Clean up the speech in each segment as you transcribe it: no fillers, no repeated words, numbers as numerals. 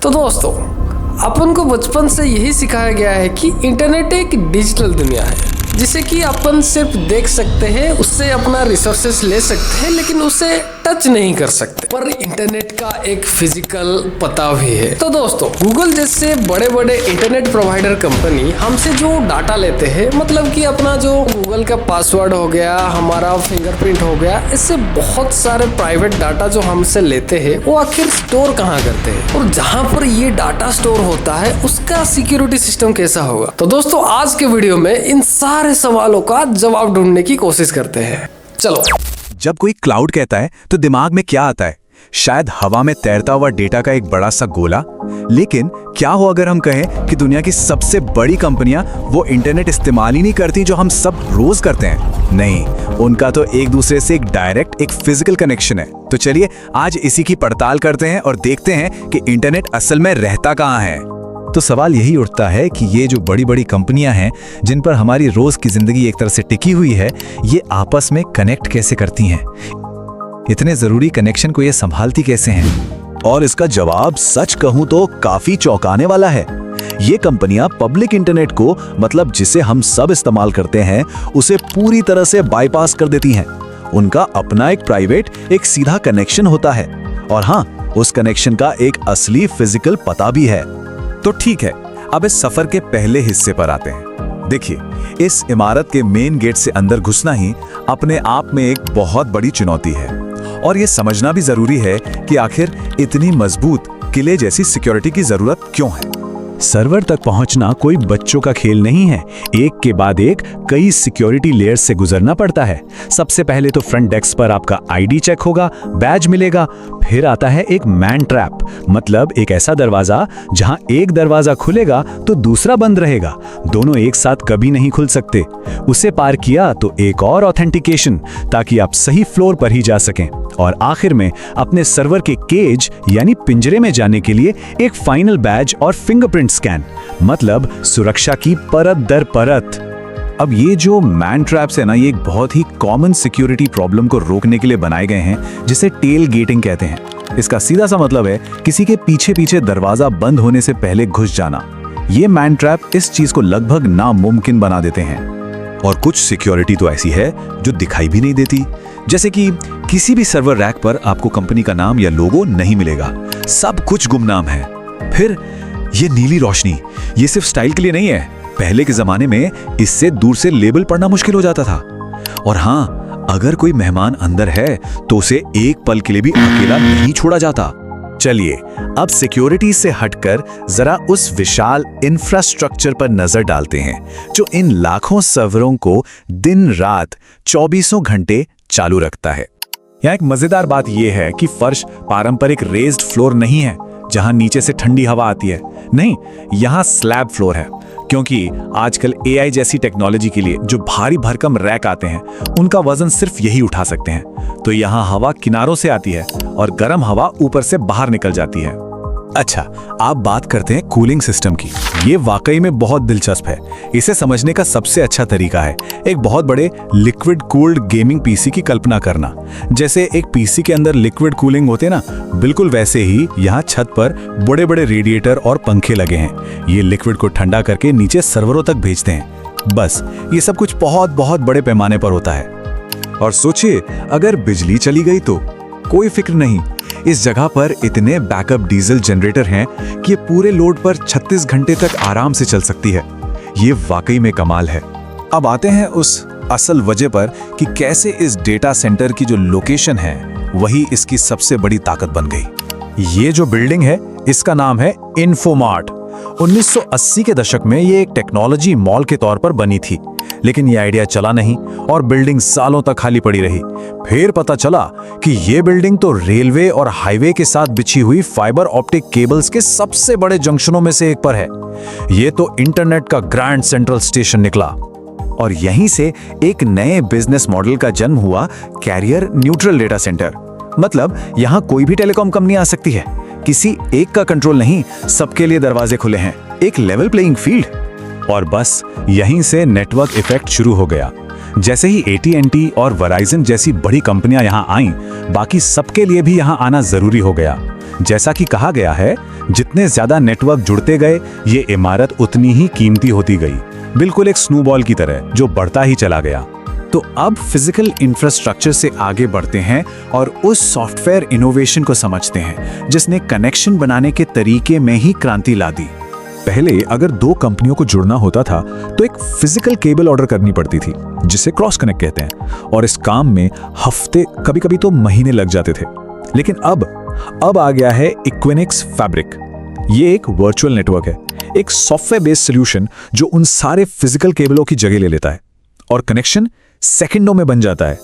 तो दोस्तों, अपन को बचपन से यही सिखाया गया है कि इंटरनेट एक डिजिटल दुनिया है जिसे कि अपन सिर्फ देख सकते हैं, उससे अपना रिसोर्सेस ले सकते हैं, लेकिन उसे टच नहीं कर सकते। पर इंटरनेट का एक फिजिकल पता भी है। तो दोस्तों, गूगल जैसे बड़े बड़े इंटरनेट प्रोवाइडर कंपनी हमसे जो डाटा लेते हैं, मतलब कि अपना जो गूगल का पासवर्ड हो गया, हमारा फिंगरप्रिंट हो गया, इससे बहुत सारे प्राइवेट डाटा जो हमसे लेते हैं, वो आखिर स्टोर कहाँ करते हैं, और जहाँ पर ये डाटा स्टोर होता है उसका सिक्योरिटी सिस्टम कैसा होगा। तो दोस्तों, आज के वीडियो में इन सारे सवालों का जवाब ढूंढने की कोशिश करते हैं। चलो। जब कोई क्लाउड कहता है तो दिमाग में क्या आता है? शायद हवा में तैरता हुआ डेटा का एक बड़ा सा गोला। लेकिन क्या हो अगर हम कहें कि दुनिया की सबसे बड़ी कंपनियां वो इंटरनेट इस्तेमाल ही नहीं करती जो हम सब रोज करते हैं? नहीं, उनका तो एक दूसरे से एक डायरेक्ट, एक फिजिकल कनेक्शन है। तो चलिए आज इसी की पड़ताल करते हैं और देखते हैं कि इंटरनेट असल में रहता कहाँ है। तो सवाल यही उठता है कि ये जो बड़ी बड़ी कंपनियां हैं जिन पर हमारी रोज की जिंदगी एक तरह से टिकी हुई है, ये आपस में कनेक्ट कैसे करती हैं? इतने जरूरी कनेक्शन को ये संभालती कैसे हैं? और इसका जवाब सच कहूं तो काफी चौंकाने वाला है। ये कंपनियां पब्लिक इंटरनेट को, मतलब जिसे हम सब इस्तेमाल करते हैं, उसे पूरी तरह से बाईपास कर देती हैं। उनका अपना एक प्राइवेट, एक सीधा कनेक्शन होता है, और हाँ, उस कनेक्शन का एक असली फिजिकल पता भी है। तो ठीक है, अब इस सफर के पहले हिस्से पर आते हैं। देखिए, इस इमारत के मेन गेट से अंदर घुसना ही अपने आप में एक बहुत बड़ी चुनौती है, और ये समझना भी जरूरी है कि आखिर इतनी मजबूत किले जैसी सिक्योरिटी की जरूरत क्यों है। सर्वर तक पहुंचना कोई बच्चों का खेल नहीं है। एक के बाद एक कई सिक्योरिटी लेयर्स से गुजरना पड़ता है। सबसे पहले तो फ्रंट डेस्क पर आपका आईडी चेक होगा, बैज मिलेगा। फिर आता है एक मैन ट्रैप, मतलब एक ऐसा दरवाजा जहां एक दरवाजा खुलेगा तो दूसरा बंद रहेगा, दोनों एक साथ कभी नहीं खुल सकते। उसे पार किया तो एक और ऑथेंटिकेशन, ताकि आप सही फ्लोर पर ही जा सकें। और आखिर में अपने सर्वर के केज यानी पिंजरे में जाने के लिए एक फाइनल बैज और फिंगरप्रिंट स्कैन, मतलब सुरक्षा की परत दर परत। अब ये जो मैन ट्रैप्स है ना, ये एक बहुत ही कॉमन सिक्योरिटी प्रॉब्लम को रोकने के लिए बनाए गए हैं, जिसे टेल गेटिंग कहते हैं। इसका सीधा सा मतलब है किसी के पीछे पीछे दरवाजा बंद होने से पहले घुस जाना। ये मैन ट्रैप इस चीज को लगभग नामुमकिन बना देते हैं। और कुछ सिक्योरिटी तो ऐसी है जो दिखाई भी नहीं देती, जैसे कि किसी भी सर्वर रैक पर आपको कंपनी का नाम या लोगो नहीं मिलेगा, सब कुछ गुमनाम है। फिर ये नीली रोशनी, ये सिर्फ स्टाइल के लिए नहीं है। पहले के जमाने में इससे दूर से लेबल पढ़ना मुश्किल हो जाता था। और हाँ, अगर कोई मेहमान अंदर है तो उसे एक पल के लिए भी अकेला नहीं छोड़ा जाता। चलिए अब सिक्योरिटी से हटकर जरा उस विशाल इंफ्रास्ट्रक्चर पर नजर डालते हैं जो इन लाखों सर्वरों को दिन रात 24 घंटे चालू रखता है। यहाँ एक मजेदार बात यह है कि फर्श पारंपरिक रेज्ड फ्लोर नहीं है जहां नीचे से ठंडी हवा आती है। नहीं, यहाँ स्लैब फ्लोर है, क्योंकि आजकल एआई जैसी टेक्नोलॉजी के लिए जो भारी भरकम रैक आते हैं, उनका वजन सिर्फ यही उठा सकते हैं। तो यहाँ हवा किनारों से आती है और गर्म हवा ऊपर से बाहर निकल जाती है। अच्छा, आप बात करते हैं कूलिंग सिस्टम की। ये वाकई में बहुत दिलचस्प है। इसे समझने का सबसे अच्छा तरीका है एक बहुत बड़े लिक्विड कूल्ड गेमिंग पीसी की कल्पना करना। जैसे एक पीसी के अंदर लिक्विड कूलिंग होते ना, बिल्कुल वैसे ही यहाँ छत पर बड़े बड़े रेडिएटर और पंखे लगे हैं। ये लिक्विड को ठंडा करके नीचे सर्वरों तक भेजते हैं। बस ये सब कुछ बहुत बहुत बड़े पैमाने पर होता है। और सोचिए, अगर बिजली चली गई तो कोई फिक्र नहीं। इस जगह पर इतने बैकअप डीजल जनरेटर हैं कि ये पूरे लोड पर 36 घंटे तक आराम से चल सकती है। ये वाकई में कमाल है। अब आते हैं उस असल वजह पर कि कैसे इस डेटा सेंटर की जो लोकेशन है वही इसकी सबसे बड़ी ताकत बन गई। ये जो बिल्डिंग है, इसका नाम है इन्फोमार्ट। 1980 के दशक में ये एक टेक्नोलॉजी मॉल के तौर पर बनी थी, लेकिन ये आइडिया चला नहीं और बिल्डिंग सालों तक खाली पड़ी रही। फिर पता चला कि ये बिल्डिंग तो रेलवे और हाईवे के साथ बिछी हुई फाइबर ऑप्टिक केबल्स के सबसे बड़े जंक्शनों में से एक पर है। ये तो इंटरनेट का ग्रैंड सेंट्रल स्टेशन निकला। और यहीं से एक नए बिजनेस मॉडल का जन्म हुआ, कैरियर न्यूट्रल डेटा सेंटर। मतलब यहाँ कोई भी टेलीकॉम कंपनी आ सकती है, किसी एक का कंट्रोल नहीं, सबके लिए दरवाजे खुले हैं, एक लेवल प्लेइंग फील्ड। और बस यहीं से नेटवर्क इफेक्ट शुरू हो गया। जैसे ही AT&T और Verizon जैसी बड़ी कंपनियां यहां आईं, बाकी सबके लिए भी यहां आना जरूरी हो गया। जैसा कि कहा गया है, जितने ज्यादा नेटवर्क जुड़ते गए ये इमारत उतनी ही कीमती होती गई, बिल्कुल एक स्नोबॉल की तरह जो बढ़ता ही चला गया। तो अब फिजिकल इंफ्रास्ट्रक्चर से आगे बढ़ते हैं और उस सॉफ्टवेयर इनोवेशन को समझते हैं जिसने कनेक्शन बनाने के तरीके में ही क्रांति ला दी। पहले अगर दो कंपनियों को जुड़ना होता था तो एक फिजिकल केबल ऑर्डर करनी पड़ती थी जिसे क्रॉस कनेक्ट कहते हैं, और इस काम में हफ्ते कभी-कभी तो महीने लग जाते थे। लेकिन अब आ गया है इक्विनिक्स फैब्रिक। ये एक वर्चुअल नेटवर्क है, एक सॉफ्टवेयर बेस्ड सॉल्यूशन जो उन सारे फिजिकल केबलों की जगह ले लेता है और कनेक्शन सेकंडों में बन जाता है।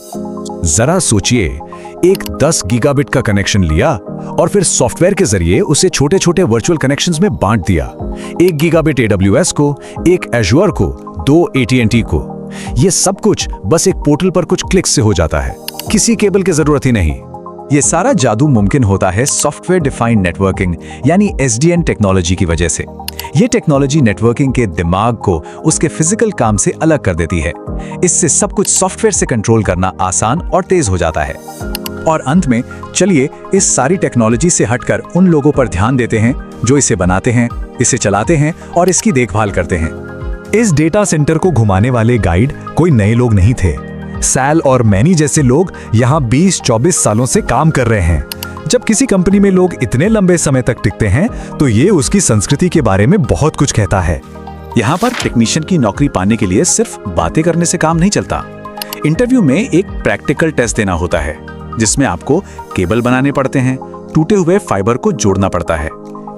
जरा सोचिए, एक 10 गीगाबिट का कनेक्शन लिया और फिर सॉफ्टवेयर के जरिए उसे छोटे छोटे वर्चुअल कनेक्शंस में बांट दिया। 1 गीगाबिट AWS को, एक Azure को, 2 AT&T को। ये सब कुछ बस एक पोर्टल पर कुछ क्लिक से हो जाता है, किसी केबल की जरूरत ही नहीं। ये सारा जादू मुमकिन होता है सॉफ्टवेयर डिफाइंड नेटवर्किंग यानी SDN टेक्नोलॉजी की वजह से। ये टेक्नोलॉजी नेटवर्किंग के दिमाग को उसके फिजिकल काम से अलग कर देती है। इससे सब कुछ सॉफ्टवेयर से कंट्रोल करना आसान और तेज हो जाता है। और अंत में चलिए इस सारी टेक्नोलॉजी से हटकर उन लोगों पर ध्यान देते हैं जो इसे बनाते हैं, इसे चलाते हैं और इसकी देखभाल करते हैं। इस डेटा सेंटर को घुमाने वाले गाइड कोई नए लोग नहीं थे। सैल और मैनी जैसे लोग यहाँ 20-24 सालों से काम कर रहे हैं। जब किसी कंपनी में लोग इतने लंबे समय तक टिकते हैं तो ये उसकी संस्कृति के बारे में बहुत कुछ कहता है। यहाँ पर टेक्नीशियन की नौकरी पाने के लिए सिर्फ बातें करने से काम नहीं चलता। इंटरव्यू में एक प्रैक्टिकल टेस्ट देना होता है जिसमें आपको केबल बनाने पड़ते हैं, टूटे हुए फाइबर को जोड़ना पड़ता है।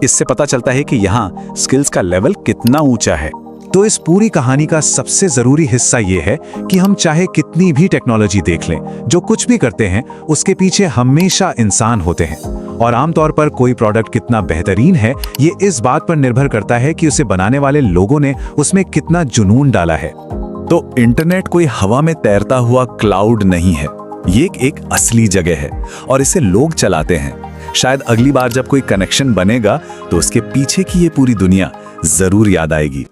इससे पता चलता है कि यहाँ स्किल्स का लेवल कितना ऊंचा है। तो इस पूरी कहानी का सबसे जरूरी हिस्सा ये है कि हम चाहे कितनी भी टेक्नोलॉजी देख लें, जो कुछ भी करते हैं उसके पीछे हमेशा इंसान होते हैं। और आमतौर पर कोई प्रोडक्ट कितना बेहतरीन है ये इस बात पर निर्भर करता है कि उसे बनाने वाले लोगों ने उसमें कितना जुनून डाला है। तो इंटरनेट कोई हवा में तैरता हुआ क्लाउड नहीं है, ये एक असली जगह है और इसे लोग चलाते हैं। शायद अगली बार जब कोई कनेक्शन बनेगा तो उसके पीछे की ये पूरी दुनिया जरूर याद आएगी।